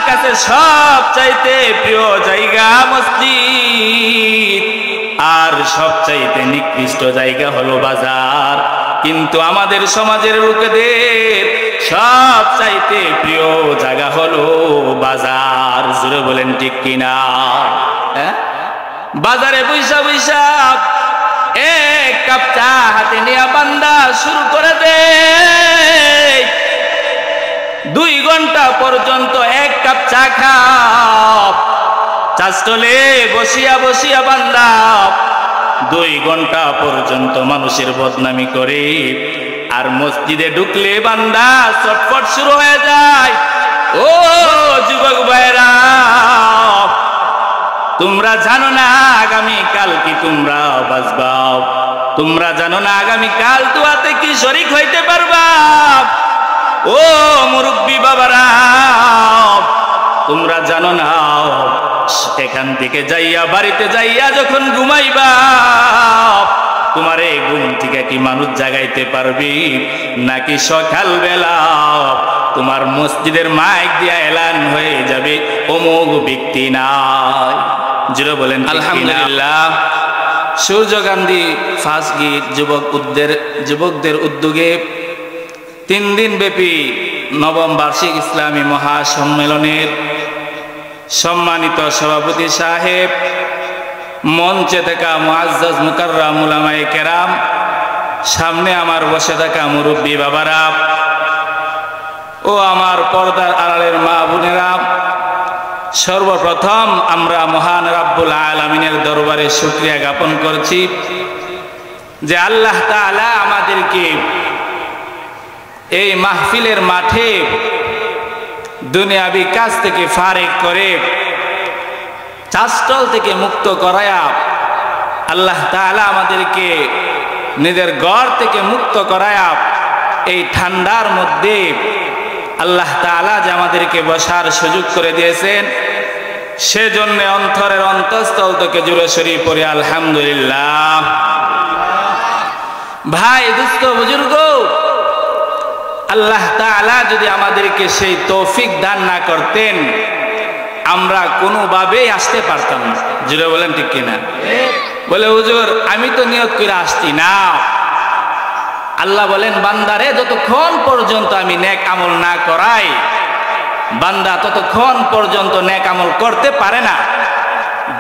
কাছে সবচাইতে প্রিয় জায়গা মসজিদ, আর সবচাইতে নিকৃষ্ট জায়গা হলো বাজার। কিন্তু আমাদের সমাজের লোকেদের সবচাইতে প্রিয় জায়গা হলো বাজার। জোরে বলেন ঠিক কিনা? বাজারে বৈশা বৈশা এক কাপ চা হাতে নিয়ে বান্দা শুরু করে দে। 2 ঘন্টা পর্যন্ত এক কাপ চা খাও। চা স্টলে বসিয়া বসিয়া বান্দা 2 ঘন্টা পর্যন্ত মানুষের বদনামি করে। আর মসজিদে ঢুকলে বান্দা চটপট শুরু হয়ে যায়। ও যুবক ভাইরা, তোমরা জানো না আগামী কাল কি তোমরা বাঁচবা? তোমরা জানো না আগামী কাল দুয়াতে কি শরীক হইতে পারবা? ও মুরব্বী বাবারা, তোমরা জানো না এখান থেকে যাইয়া বাড়িতে যাইয়া যখন ঘুমাইবা, তোমার এই ঘুম থেকে কি মানুষ জাগাইতে পারবি? নাকি সকাল বেলা তোমার মসজিদের মাইক দিয়া এলান হয়ে যাবে অমুক ব্যক্তি নাই? জোরে বলেন আলহামদুলিল্লাহ। সূর্য গান্ধী ফার্স্ট গীত যুবকদের উদ্যোগে 3 দিন ব্যাপী নবম বার্ষিক ইসলামী মহাসম্মেলনের সম্মানিত সভাপতি সাহেব, মঞ্চে থাকা মুআজ্জাজ মুকাররাম উলামায়ে কেরাম, সামনে আমার বসে থাকা মুরব্বী বাবারা ও আমার পর্দার আড়ালের মা বোনেরা, সর্বপ্রথম আমরা মহান রাব্বুল আলামিনের দরবারে শুকরিয়া জ্ঞাপন করছি যে আল্লাহ তাআলা আমাদেরকে এই মাহফিলের মাঠে দুনিয়াবি কাজ থেকে ফারেক করে চাষটল থেকে মুক্ত করায়া আল্লাহ তাআলা আমাদেরকে নিজের ঘর থেকে মুক্ত করায়া এই ঠান্ডার মধ্যে আল্লাহ তাআলা যে আমাদেরকে বসার সুযোগ করে দিয়েছেন, সেজন্য অন্তরের অন্তঃস্থল থেকে জুড়ে শরীফ পড়ি আলহামদুলিল্লাহ। ভাই দোস্ত বুজুর্গ, আল্লাহ তাআলা যদি আমাদেরকে সেই তৌফিক দান না করতেন, আমরা কোনোভাবেই আসতে পারতাম না। জুড়ে বলেন ঠিক কিনা? বলে হুজুর আমি তো নিয়ত করে আসছি না। আল্লাহ বলেন বান্দারে যতক্ষণ পর্যন্ত আমি নেক আমল না করাই, বান্দা ততক্ষণ পর্যন্ত নেক আমল করতে পারে না।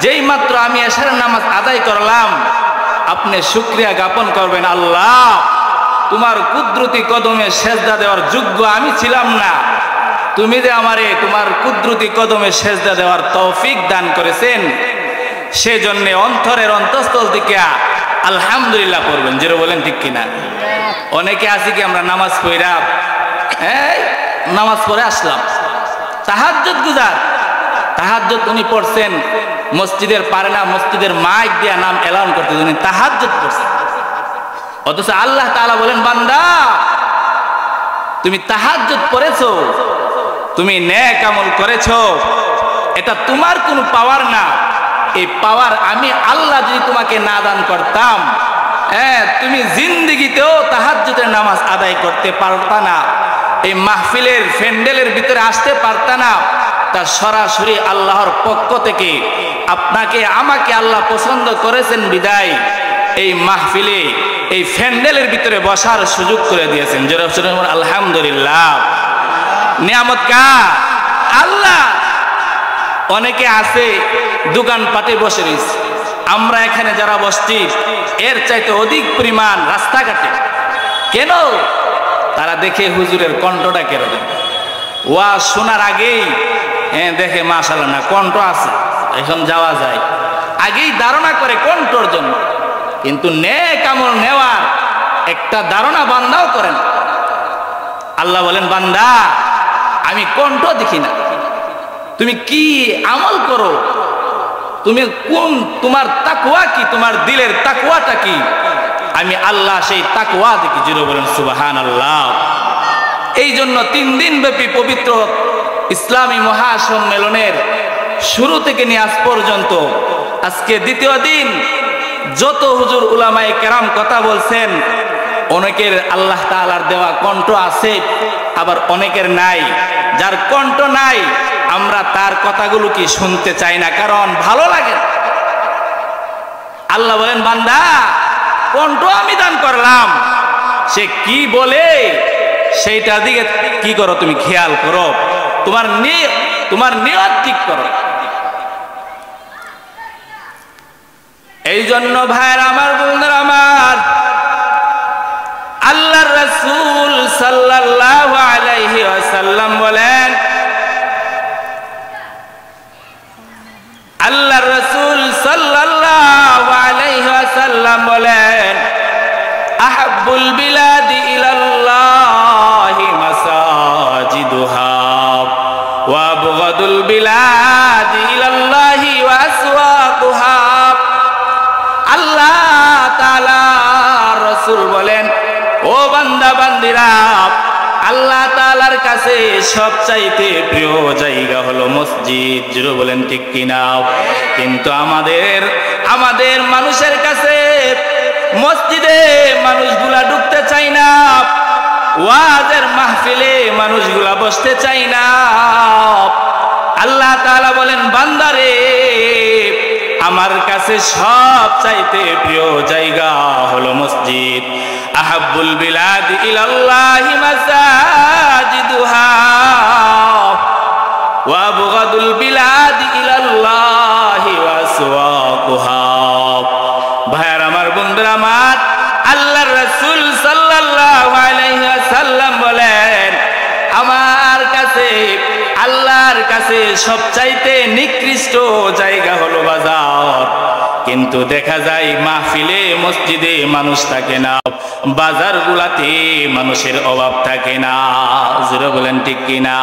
যেই মাত্র আমি এশার নামাজ আদায় করলাম, আপনি শুকরিয়া জ্ঞাপন করবেন, আল্লাহ তোমার কুদরতি কদমে সেজদা দেওয়ার যোগ্য আমি ছিলাম না, তুমি যে আমারে তোমার কুদরতি কদমে সেজদা দেওয়ার তৌফিক দান করেছেন, সেজন্য অন্তরের অন্তঃস্থল থেকে আলহামদুলিল্লাহ পড়বেন। যেটা বলেন ঠিক কিনা? অনেকে আছি কি আমরা নামাজ পড়া নামাজ পড়ে আসলাম, তাহাজ্জুদ গুজার, তাহাজ্জুদ উনি পড়ছেন, মসজিদের পারে না, মসজিদের মাইক দিয়া নাম এলান করতে উনি তাহাজ্জুদ পড়ছেন। অথচ আল্লাহ তাআলা বলেন বান্দা তুমি তাহাজ্জুদ পড়েছো, তুমি নেক আমল করেছো, এটা তোমার কোনো পাওয়ার না। এই পাওয়ার আমি আল্লাহ যদি তোমাকে না দান করতাম, তুমি জিন্দেগিতেও তাহাজ্জুদের নামাজ আদায় করতে পারতা না, এই মাহফিলের প্যান্ডেলের ভিতরে আসতে পারতা না। তা সরাসরি আল্লাহর পক্ষ থেকে আপনাকে আমাকে আল্লাহ পছন্দ করেছেন বিদায় এই মাহফিলে এই প্যান্ডেলের ভিতরে বসার সুযোগ করে দিয়েছেন। আলহামদুলিল্লাহ। নিয়ামত কার? আল্লাহ। অনেকে আছে দোকানপাটে বসে রয়েছে, আমরা এখানে যারা বসছি এর চাইতে অধিক পরিমাণ রাস্তাঘাটে। কেন? তারা দেখে হুজুরের কণ্ঠটা কেরকম, ওয়া শোনার আগেই দেখে মাশাআল্লাহ না কণ্ঠ আছে, এখন যাওয়া যায়, আগেই ধারণা করে কণ্ঠর জন্য। কিন্তু নেক আমল নেওয়ার একটা ধারণা বান্দাও করেন। আল্লাহ বলেন বান্দা আমি কণ্ঠ দেখি না, তুমি কি আমল করো, তুমি কোন, তোমার তাকওয়া কি, তোমার দিলের তাকওয়াটা কি, আমি আল্লাহ সেই তাকওয়া দেখি। জিরো বলেন সুবহানাল্লাহ। এই জন্য 3 দিন ব্যাপী পবিত্র ইসলামী মহাসম্মেলনের শুরু থেকে নিয়ে আজ পর্যন্ত আজকে 2য় দিন যত হুজুর উলামায়ে কেরাম কথা বলছেন, অনেকের আল্লাহ তাআলার দেওয়া কণ্ঠ আছে, আবার অনেকের নাই। যার কণ্ঠ নাই আমরা তার কথাগুলো কি শুনতে চাই না, কারণ ভালো লাগে। আল্লাহ বলেন, বান্দা কণ্ঠ আমি দান করলাম, সে কি বলে সেইটার দিকে কি করো, তুমি খেয়াল করো, তোমার নিয়ত ঠিক করো। এই জন্য ভাইয়ের আমার, বন্ধুর আমার, আল্লাহর রাসূল সাল্লাল্লাহু আলাইহি ওয়াসাল্লাম বলেন, আল্লাহর রাসূল সাল্লাল্লাহু আলাইহি ওয়াসাল্লাম বলেন, আহাব্বুল বিলাদি ইলাল্লাহি মাসাজিদুহা ওয়া আবগাদুল বিলাদি ইলাল্লাহি ওয়া আসওয়াকুহা। আল্লাহ তাআলা রাসূল বলেন, ও বান্দা বান্দিরা, আল্লাহ তাআলার কাছে সবচাইতে প্রিয় জায়গা হলো মসজিদ। জোরে বলেন ঠিক কিনা? কিন্তু আমাদের মানুষের কাছে মসজিদে মানুষগুলা ঢুকতে চায় না, ওয়াজের মাহফিলে মানুষগুলা বসতে চায় না। আল্লাহ তাআলা বলেন, বান্দারে, আমার কাছে সবচাইতে প্রিয় জায়গা হলো মসজিদ। আহাব্বুল বিলাদ ইলাল্লাহি মাসাজিদুহা ওয়া আবগাদুল বিলাদ ইলাল্লাহি ওয়াসওয়াকুহা। ভাইয়ার আমার, বন্ধুরা আমার, আল্লাহর রাসূল সাল্লাল্লাহু আলাইহি ওয়াসাল্লাম বলেন, আমার কাছে, আল্লাহর কাছে সবচাইতে নিকৃষ্ট জায়গা হলো বাজার। কিন্তু দেখা যায় মাহফিলে মসজিদে মানুষ থাকে না, বাজারগুলাতে মানুষের অভাব থাকে না। জোরে বলেন ঠিক কিনা?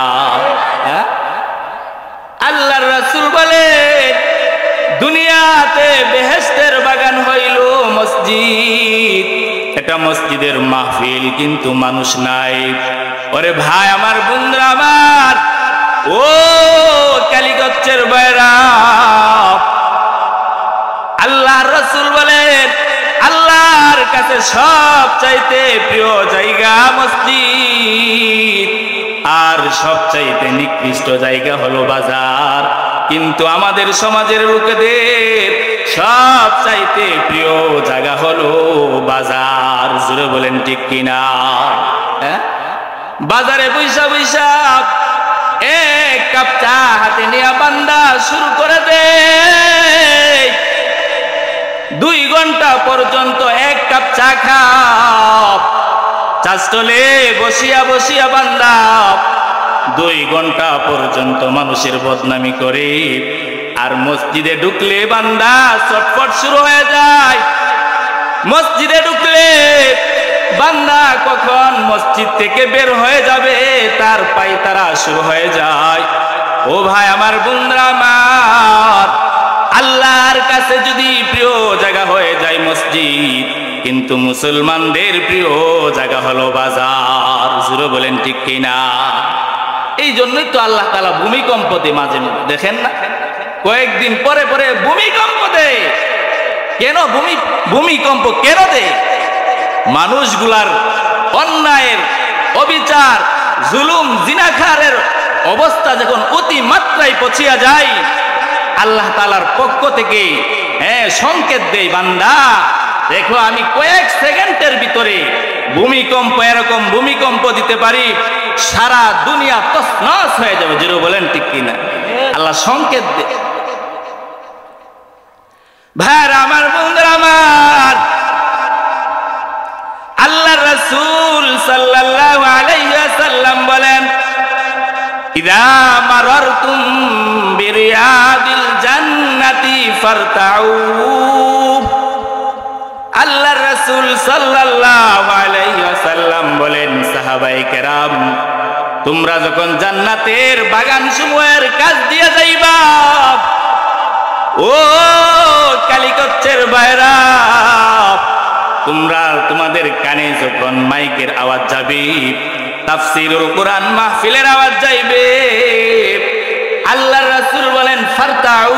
আল্লাহর রাসূল বলেন, দুনিয়াতে বেহেশতের বাগান হইল মসজিদ, এটা মসজিদের মাহফিল, কিন্তু মানুষ নাই। ওরে ভাই আমার, বন্ধুরা আমার, ও কালীগঞ্জের বাইরা, আল্লাহর রাসূল বলেন, আল্লাহর কাছে সবচাইতে প্রিয় জায়গা মসজিদ, আর সবচাইতে নিকৃষ্ট জায়গা হলো বাজার। কিন্তু আমাদের সমাজের লোকেদের সবচাইতে প্রিয় জায়গা হলো বাজার। জোরে বলেন ঠিক কিনা? বাজারে বৈশা বৈশা এক কাপ চা হাতে নিয়ে বান্দা শুরু করে দে, 2 ঘন্টা পর্যন্ত এক কাপ চা খাও। চা স্টলে বসিয়া বসিয়া বান্দা 2 ঘন্টা পর্যন্ত মানুষের বদনামি করে, আর মসজিদে ঢুকলে বান্দা চটপট শুরু হয়ে যায়। মসজিদে ঢুকলে বান্দা কখন মসজিদ থেকে বের হয়ে যাবে তার পায়তারা শুরু হয়ে যায়। ও ভাই আমার, বন্ধুরা আমার, আল্লাহর কাছে যদি প্রিয় জায়গা হয়ে যায় মসজিদ, কিন্তু মুসলমানদের প্রিয় জায়গা হলো বাজার। জোরে বলেন ঠিক কিনা? এই জন্যই তো আল্লাহ তাআলা ভূমিকম্প দেয় মাঝে মধ্যে, দেখেন না? কয়েকদিন পরে পরে ভূমিকম্প দেয়। কেন ভূমিকম্প কেন দেয়? মানুষগুলার অন্যায়ের, অবিচার, জুলুম, জিনাখারের অবস্থা যখন অতি মাত্রায় পৌঁছিয়া যায়, আল্লাহ তাআলার পক্ষ থেকে সংকেত দেয়, বান্দা দেখো, আমি কয়েক সেকেন্ডের ভিতরে ভূমিকম্প, এরকম ভূমিকম্প দিতে পারি, সারা দুনিয়া তছনছ হয়ে যাবে। জোরে বলেন ঠিক কিনা? আল্লাহ সংকেত দেয়। ভাইরা আমার, বন্ধুরা আমার, আল্লাহর রাসূল সাল্লাল্লাহু আলাইহি ওয়াসাল্লাম বলেন, ইযা মারারতুম বিরিয়াদিল জান্নাতি ফারতাউ। আল্লাহর রাসূল সাল্লাল্লাহু আলাইহি ওয়াসাল্লাম বলেন, সাহাবায়ে কেরাম, তোমরা যখন জান্নাতের বাগান সমূহের কাছ দিয়ে যাইবা, ও কালীগঞ্জের বাইরা, তোমরা তোমাদের কানে যখন মাইকের আওয়াজ যাবে, তাফসীরুল কুরআন মাহফিলের আওয়াজ যাইবে, আল্লাহর রাসূল বলেন, ফারতাউ,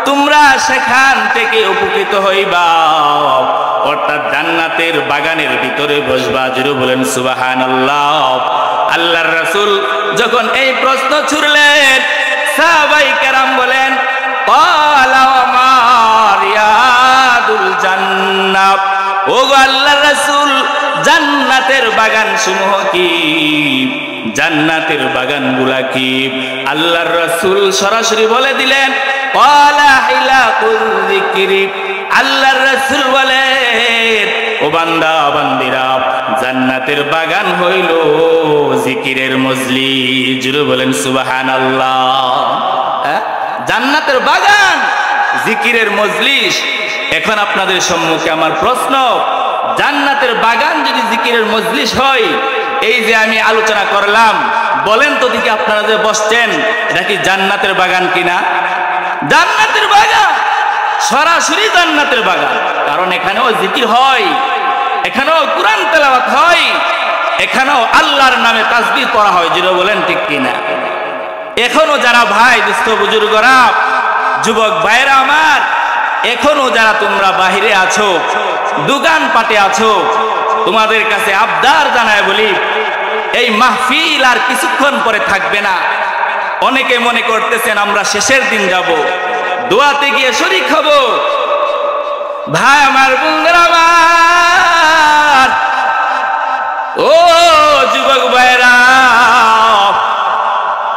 তোমরা সেখান থেকে উপকৃত হইবা, অর্থাৎ জান্নাতের বাগানের ভিতরে বসবা। জোরে বলেন সুবহানাল্লাহ। আল্লাহর রাসূল যখন এই প্রশ্ন ছুড়লেন, সাহাবাই কেরাম বলেন ক্বালা মা রিয়াদুল জান্নাহ, ও গো আল্লাহর রাসূল জান্নাতের বাগান সমূহ কি, জান্নাতের বাগানগুলা কি? আল্লাহর রাসূল সরাসরি বলে দিলেন ক্বালা হিলাকুল যিকরি, আল্লাহর রাসূল বলেন ও বান্দা বান্দিরা জান্নাতের বাগান হইল জিকিরের মজলিস। জুড়ে বলেন সুবহানাল্লাহ। জান্নাতের বাগান জিকিরের মজলিস। এখন আপনাদের সম্মুখে আমার প্রশ্ন, জান্নাতের বাগান যদি জিকিরের মজলিস হয়, এই যে আমি আলোচনা করলাম, বলেন তো দেখি আপনারা যে বসছেন এটা কি জান্নাতের বাগান কিনা? জান্নাতের বাগান, সরাসরি জান্নাতের বাগান। কারণ এখানেও জিকির হয়, এখানেও কোরআন তেলাওয়াত হয়, এখানেও আল্লাহর নামে তাসবিহ করা হয়। যেটা বলেন ঠিক কিনা? এখনো যারা ভাই দুস্থ বুজুর্গরা, যুবক ভাইরা আমার, এখনো যারা তোমরা বাহিরে আছো, দোকান পাটে আছো, তোমাদের কাছে আবদার জানায় বলি, এই মাহফিল আর কিছুক্ষণ পরে থাকবে না। অনেকে মনে করতেছেন আমরা শেষের দিন যাব, দোয়াতে গিয়ে শরীক হব। ভাই আমার, বন্ধুরা আমার, ও যুবক ভাইরা,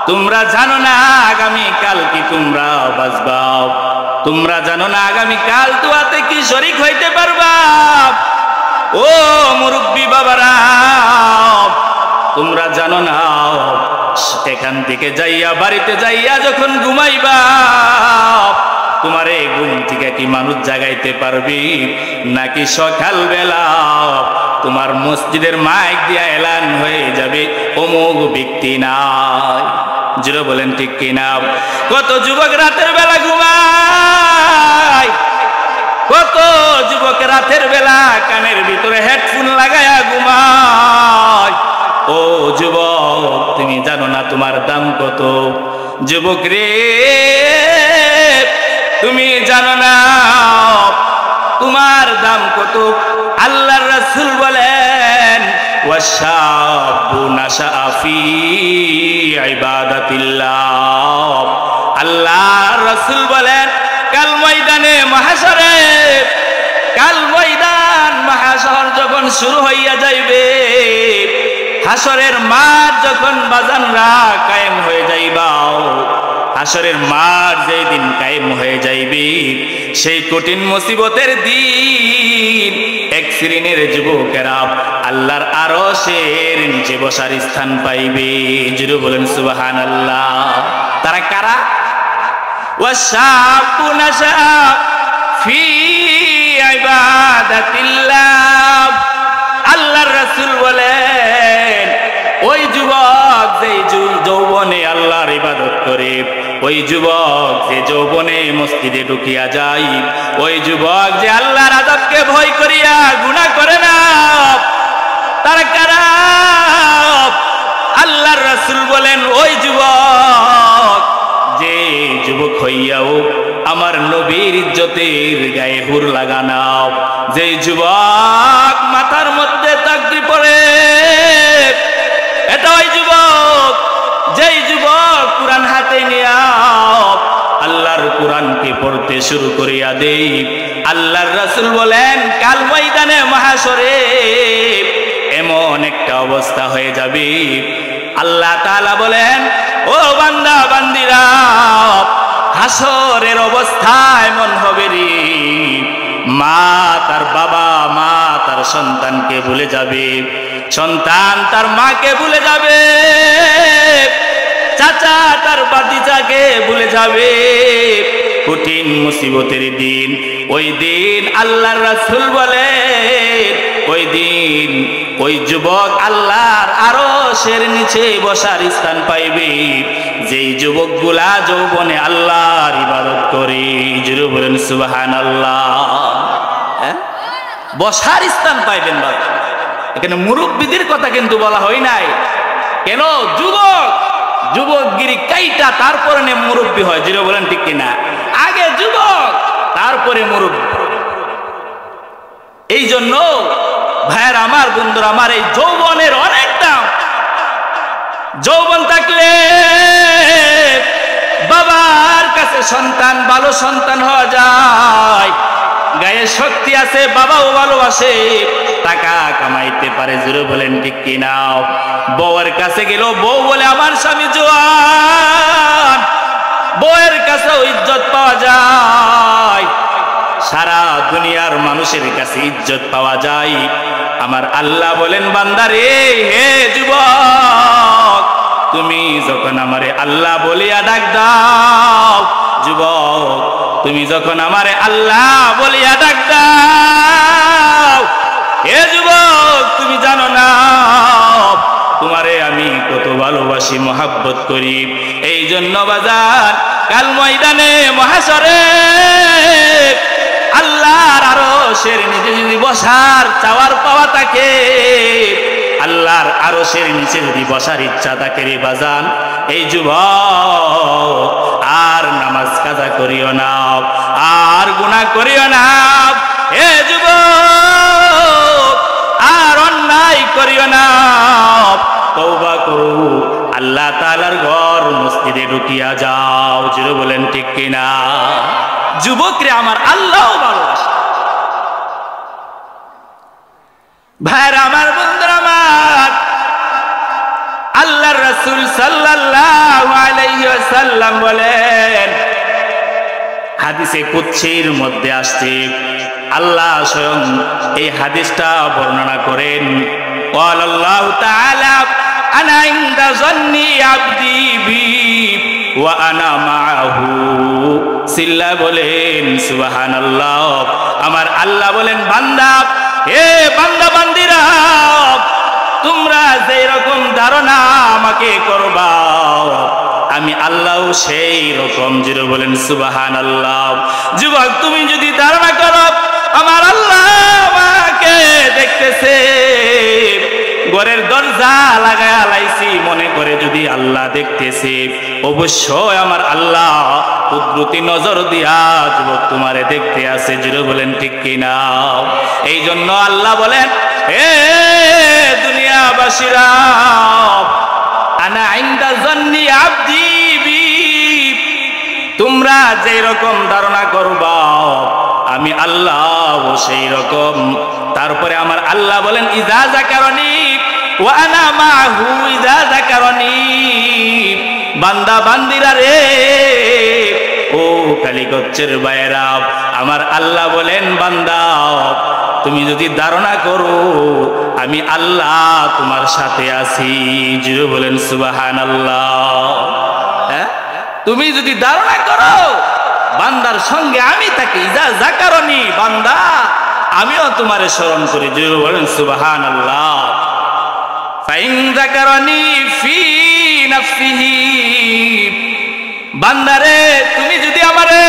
তোমরা জানো না আগামী কাল কি তোমরা বাঁচবা? তোমরা জানো না আগামী কাল দোয়াতে কি শরীক হইতে পারবা? ও মুরব্বী বাবারা, তোমরা জানো না এখান থেকে যাইয়া বাড়িতে যাইয়া যখন ঘুমাইবা, তোমার এই ঘুম থেকে কি মানুষ জাগাইতে পারবি? নাকি সকাল বেলা তোমার মসজিদের মাইক দিয়া এলান হয়ে যাবে অমুক ব্যক্তি নাই? জুড়ে বলেন ঠিক কিনা? কত যুবক রাতের বেলা ঘুমায়, কত যুবক রাতের বেলা কানের ভিতরে হেডফোন লাগায়া ঘুমায়। ও যুবক, তুমি জানো না তোমার দাম কত? যুবক রে, তুমি জানো না তোমার দাম কত? আল্লাহর রাসূল বলেন ওয়াশাবু নাশা ফি ইবাদাতিল্লাহ। আল্লাহর রাসূল বলেন কাল ময়দানে মাহশরে, কাল ময়দান মাহশর যখন শুরু হইয়া যাইবে, হাসরের মাঠ যখন বাজানরা কায়েম হয়ে যাইবা, হাসরের মাঠ যেই দিন কায়েম হয়ে যাইবে, সেই কঠিন মুসিবতের দিন এক শ্রেণীর যুবকেরা আল্লাহর আরশের নিচে বসার স্থান পাইবে। জুড়ে বলেন সুবহানাল্লাহ। তারা কারা? ওয়াশাবু নাশা ফি ইবাদাতিল্লাহ। আল্লাহর রাসূল বলেন ওই যুবক যে যৌবনে আল্লাহর ইবাদত করে, ওই যুবক যে যৌবনে মসজিদে ঢুকিয়া যায়, ওই যুবক যে আল্লাহর আযাবকে ভয় করিয়া গুনাহ করে না, তারা কারা? আল্লাহর রাসূল বলেন ওই যুবক যে যুবক হইয়াও আমার নবীর ইজ্জতের গায়ে হুর লাগানো, যে যুবক মাথার মধ্যে তাকবীর পড়ে, এটা ওই যুবক যেই যুবক কোরআন হাতে নিয়া আল্লাহর কোরআনকে পড়তে শুরু করিয়া দেই। আল্লাহর রাসূল বলেন কাল ময়দানে মাহশরে এমন একটা অবস্থা হয়ে যাবে, আল্লাহ তাআলা বলেন ও বান্দা বান্দিরা, হাসরের অবস্থা এমন হবে রে, মা তার বাবা, মা তার সন্তানকে ভুলে যাবে, সন্তান তার মাকে ভুলে যাবে, চাচা তার ভাতিজাকে ভুলে যাবে। কঠিন মুসিবতের দিন, ওই দিন আল্লাহর রাসূল বলেন ওই দিন ওই যুবক আল্লাহর আরশের নিচে বসার স্থান পাইবে, যেই যুবকগুলা যৌবনে আল্লাহর ইবাদত করে। জুড়ে বলেন সুবহানাল্লাহ। বসার স্থান পাইবেন। বাবা, এখানে মুরব্বীদের কথা কিন্তু বলা হয় নাই। কেন? যুবক যুবকগিরি কাইটা তারপরে মুরব্বী হয়। জুড়ে বলেন ঠিক কিনা? আগে যুবক তারপরে মুরব্বী। এই জন্য ভাইয়ের আমার, বন্ধুরা আমার, এই যৌবনের অনেক দাম। যৌবন থাকলে বাবার কাছে সন্তান ভালো সন্তান হওয়া যায়, গায়ে শক্তি আছে, বাবাও ভালোবাসে, টাকা কামাইতে পারে, জোরে বলেন ঠিক কিনা? বউয়ের কাছে গেল, বউ বলে আমার স্বামী জওয়ান, বউয়ের কাছেও ইজ্জত পাওয়া যায়, সারা দুনিয়ার মানুষের কাছে ইজ্জত পাওয়া যায়। আমার আল্লাহ বলেন বান্দারে, হে যুবক, তুমি যখন আমারে আল্লাহ বলিয়া ডাক দাও, যুবক তুমি যখন আমারে আল্লাহ বলিয়া ডাক দাও, হে যুবক তুমি জানো না তোমারে আমি কত ভালোবাসি, মহাব্বত করি। এই জন্য বাজার কাল ময়দানে মহাশরে আল্লাহর আরশের নিচে যদি বসার চাওয়ার পাওয়া থাকে, আল্লাহর আরশের নিচে যদি বসার ইচ্ছা থাকে রে বাজান, এই যুবক আর নামাজ কাজা করিও না, আর গুনাহ করিও না, হে যুবক আর অন্যায় করিও না, তওবা করো, আল্লাহ তাআলার ঘর মসজিদে ঢুকিয়া যাও। জোরে বলেন ঠিক কিনা? যুবকরে আমার আল্লাহ ভালোবাসে। ভাইরা আমার, বন্ধুরা আমার, আল্লাহর রাসূল সাল্লাল্লাহু আলাইহি ওয়াসাল্লাম বলেন, হাদিসে কুদসির মধ্যে আসছে, আল্লাহ স্বয়ং এই হাদিসটা বর্ণনা করেন, ক্বালাল্লাহু তাআলা আনা ইনদা যান্নি আবদি বি ওয়া আনা মাআহু। সিল্লা বলেন সুবহানাল্লাহ। আমার আল্লাহ বলেন, বান্দা, হে বান্দা বান্দিরা, তোমরা যেই রকম ধারণা আমাকে করবা, আমি আল্লাহ সেই রকম। জিরো বলেন সুবহানাল্লাহ। যুবক তুমি যদি ধারণা করো আমার আল্লাহ আমাকে দেখতেছে, ঘরের দরজা লাগায়া লাইছি মনে করে যদি আল্লাহ দেখতেছে, অবশ্যই আমার আল্লাহ কুদরতি নজর দিয়া যুবক তোমারে দেখতে আছে। জিরো বলেন ঠিক কিনা? এই জন্য আল্লাহ বলেন, হে দুনিয়াবাসীরা, আনা ইনদা যান্নি আবদি বি, তোমরা যে রকম ধারণা করবা আমি আল্লাহ সেই রকম। তারপরে আমার আল্লাহ বলেন, ইযা যাকারানি ওয়া আনা মাহু ইযা যাকারানি। বান্দা বান্দিরা রে, ও কালিগচ্ছের বাইরা, আমার আল্লাহ বলেন, বান্দা তুমি যদি ধারণা করো আমি আল্লাহ তোমার সাথে আছি। জিরো বলেন সুবহানাল্লাহ। হ্যাঁ, তুমি যদি ধারণা করো বান্দার সঙ্গে আমি থাকি, ইযা যাকারানি, বান্দা আমিও তোমারে স্মরণ করি। জিরো বলেন সুবহানাল্লাহ। ফাইন যাকারানি ফি নাফসিহি, বান্দারে তুমি যদি আমারে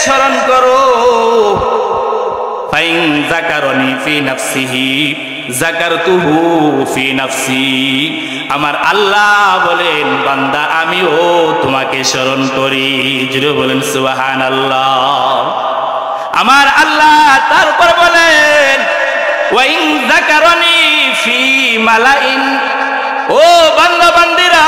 স্মরণ করো, ফাইন যাকারানি ফি নাফসিহি যাকারতুহু ফি নাফসি। আমার আল্লাহ বলেন, বান্দা আমিও তোমাকে স্মরণ করি। জোরে বলেন সুবহানাল্লাহ। আমার আল্লাহ তারপর বলেন, ওয়াইন যাকারানি ফি মালাইন, ও বান্দা বান্দিরা